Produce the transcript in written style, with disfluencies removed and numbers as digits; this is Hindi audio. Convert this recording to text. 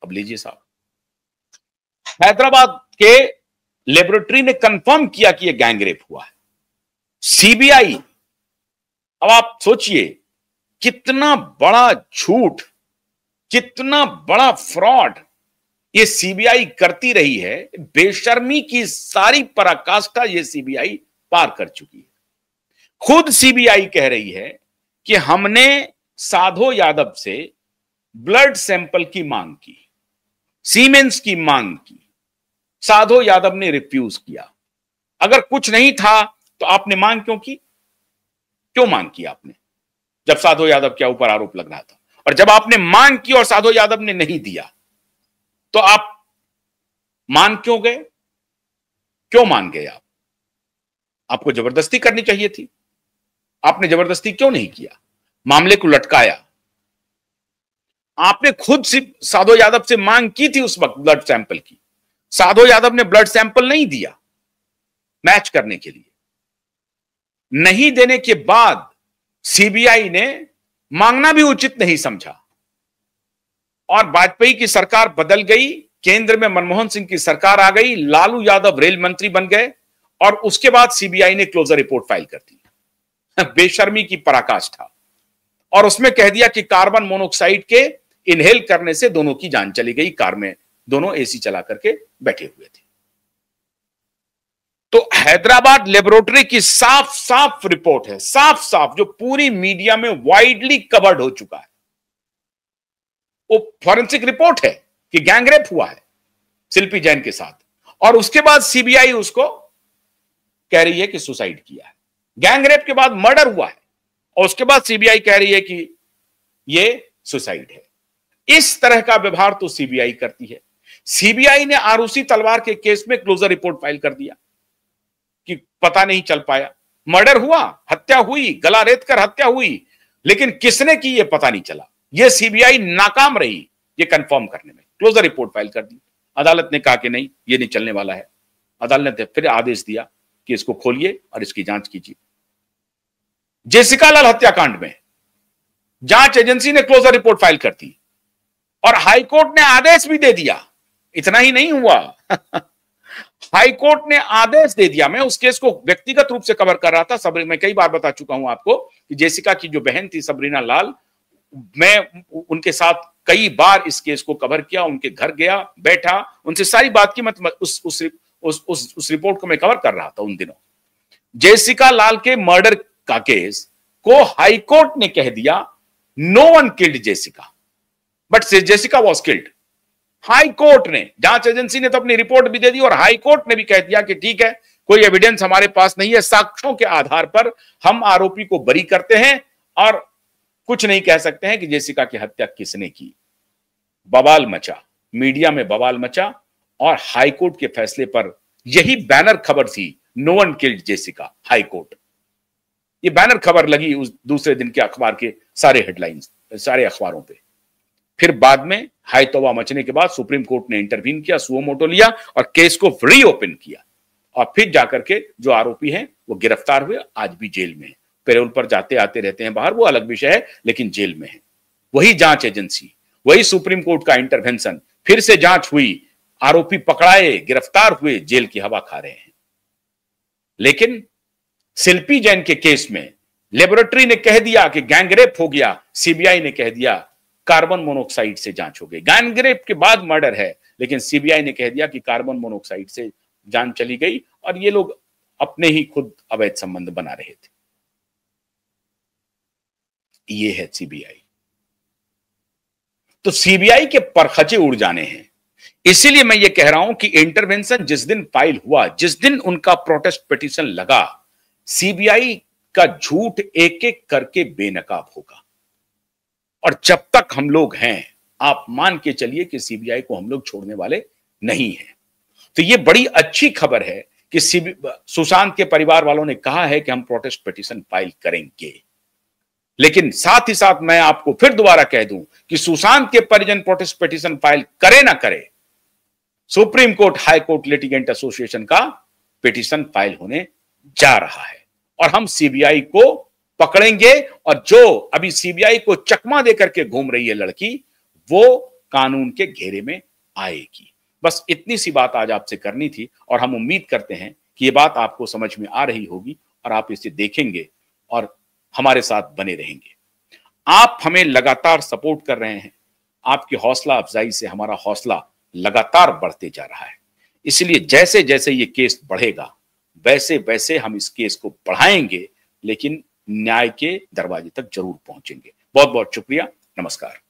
अब लीजिए साहब, हैदराबाद के लेबोरेटरी ने कंफर्म किया कि यह गैंगरेप हुआ है। सीबीआई, अब आप सोचिए कितना बड़ा झूठ, कितना बड़ा फ्रॉड ये सीबीआई करती रही है। बेशर्मी की सारी पराकाष्ठा ये सीबीआई पार कर चुकी है। खुद सीबीआई कह रही है कि हमने साधो यादव से ब्लड सैंपल की मांग की, सीमेंस की मांग की, साधो यादव ने रिफ्यूज किया। अगर कुछ नहीं था तो आपने मांग क्यों की? क्यों मांग की आपने, जब साधो यादव के ऊपर आरोप लग रहा था? और जब आपने मांग की और साधो यादव ने नहीं दिया तो आप मान क्यों गए? क्यों मान गए आप? आपको जबरदस्ती करनी चाहिए थी, आपने जबरदस्ती क्यों नहीं किया? मामले को लटकाया। आपने खुद साधो यादव से मांग की थी उस वक्त ब्लड सैंपल की। साधो यादव ने ब्लड सैंपल नहीं दिया मैच करने के लिए। नहीं देने के बाद सीबीआई ने मांगना भी उचित नहीं समझा और वाजपेयी की सरकार बदल गई, केंद्र में मनमोहन सिंह की सरकार आ गई, लालू यादव रेल मंत्री बन गए और उसके बाद सीबीआई ने क्लोजर रिपोर्ट फाइल कर दी। बेशर्मी की पराकाष्ठा। और उसमें कह दिया कि कार्बन मोनोऑक्साइड के इनहेल करने से दोनों की जान चली गई। कार में दोनों एसी चला करके बैठे हुए थे। तो हैदराबाद लेबोरेटरी की साफ साफ रिपोर्ट है, साफ साफ, जो पूरी मीडिया में वाइडली कवर्ड हो चुका है। वो फॉरेंसिक रिपोर्ट है कि गैंगरेप हुआ है शिल्पी जैन के साथ, और उसके बाद सीबीआई उसको कह रही है कि सुसाइड किया है। गैंगरेप के बाद मर्डर हुआ है और उसके बाद सीबीआई कह रही है कि यह सुसाइड है। इस तरह का व्यवहार तो सीबीआई करती है। सीबीआई ने आरुषि तलवार के केस में क्लोजर रिपोर्ट फाइल कर दिया कि पता नहीं चल पाया, मर्डर हुआ, हत्या हुई, गला रेत कर हत्या हुई, लेकिन किसने की यह पता नहीं चला। यह सीबीआई नाकाम रही यह कंफर्म करने में। क्लोजर रिपोर्ट फाइल कर दी। अदालत ने कहा कि नहीं, यह नहीं चलने वाला है। अदालत ने फिर आदेश दिया कि इसको खोलिए और इसकी जांच कीजिए। जेसिका लाल हत्याकांड में जांच एजेंसी ने क्लोजर रिपोर्ट फाइल कर दी और हाईकोर्ट ने आदेश भी दे दिया। इतना ही नहीं हुआ, हाईकोर्ट ने आदेश दे दिया। मैं उस केस को व्यक्तिगत रूप से कवर कर रहा था। मैं कई बार बता चुका हूं आपको कि जेसिका की जो बहन थी सबरीना लाल, मैं उनके साथ कई बार इस केस को कवर किया, उनके घर गया, बैठा, उनसे सारी बात की। मतलब उस रिपोर्ट को मैं कवर कर रहा था उन दिनों। जेसिका लाल के मर्डर का केस को हाईकोर्ट ने कह दिया no one killed Jessica, but Jessica was killed. High court ने, जांच एजेंसी ने तो अपनी रिपोर्ट भी दे दी और हाईकोर्ट ने भी कह दिया कि ठीक है, कोई एविडेंस हमारे पास नहीं है, साक्ष्यों के आधार पर हम आरोपी को बरी करते हैं और कुछ नहीं कह सकते हैं कि जेसिका की हत्या किसने की। बवाल मचा, मीडिया में बवाल मचा और हाईकोर्ट के फैसले पर यही बैनर खबर थी, no one killed Jessica, high court. ये बैनर खबर लगी उस दूसरे दिन के अखबार के सारे हेडलाइंस, सारे अखबारों पे। फिर बाद में हाई तौबा मचने के बाद सुप्रीम कोर्ट ने इंटरवीन किया, सुओ मोटो लिया और केस को रीओपन किया और फिर जाकर के जो आरोपी हैं वो गिरफ्तार हुए, आज भी जेल में है। पैरोल पर जाते आते रहते हैं बाहर, वो अलग विषय है, लेकिन जेल में है। वही जांच एजेंसी, वही सुप्रीम कोर्ट का इंटरवेंशन, फिर से जांच हुई, आरोपी पकड़ाए, गिरफ्तार हुए, जेल की हवा खा रहे हैं। लेकिन शिल्पी जैन के केस में लेबोरेटरी ने कह दिया कि गैंगरेप हो गया, सीबीआई ने कह दिया कार्बन मोनोऑक्साइड से जांच हो गई। गैंगरेप के बाद मर्डर है, लेकिन सीबीआई ने कह दिया कि कार्बन मोनोऑक्साइड से जान चली गई और ये लोग अपने ही खुद अवैध संबंध बना रहे थे। ये है सीबीआई। तो सीबीआई के परखचे उड़ जाने हैं। इसीलिए मैं ये कह रहा हूं कि इंटरवेंशन जिस दिन फाइल हुआ, जिस दिन उनका प्रोटेस्ट पिटीशन लगा, सीबीआई का झूठ एक एक करके बेनकाब होगा। और जब तक हम लोग हैं, आप मान के चलिए कि सीबीआई को हम लोग छोड़ने वाले नहीं हैं। तो ये बड़ी अच्छी खबर है कि सुशांत के परिवार वालों ने कहा है कि हम प्रोटेस्ट पिटीशन फाइल करेंगे। लेकिन साथ ही साथ मैं आपको फिर दोबारा कह दूं कि सुशांत के परिजन प्रोटेस्ट पिटीशन फाइल करे ना करे, supreme court high court litigant association का पिटीशन फाइल होने जा रहा है और हम सीबीआई को पकड़ेंगे। और जो अभी सीबीआई को चकमा देकर के घूम रही है लड़की, वो कानून के घेरे में आएगी। बस इतनी सी बात आज आपसे करनी थी और हम उम्मीद करते हैं कि ये बात आपको समझ में आ रही होगी और आप इसे देखेंगे और हमारे साथ बने रहेंगे। आप हमें लगातार सपोर्ट कर रहे हैं। आपकी हौसला अफजाई से हमारा हौसला लगातार बढ़ते जा रहा है। इसलिए जैसे जैसे ये केस बढ़ेगा वैसे वैसे हम इस केस को बढ़ाएंगे, लेकिन न्याय के दरवाजे तक जरूर पहुंचेंगे। बहुत बहुत शुक्रिया। नमस्कार।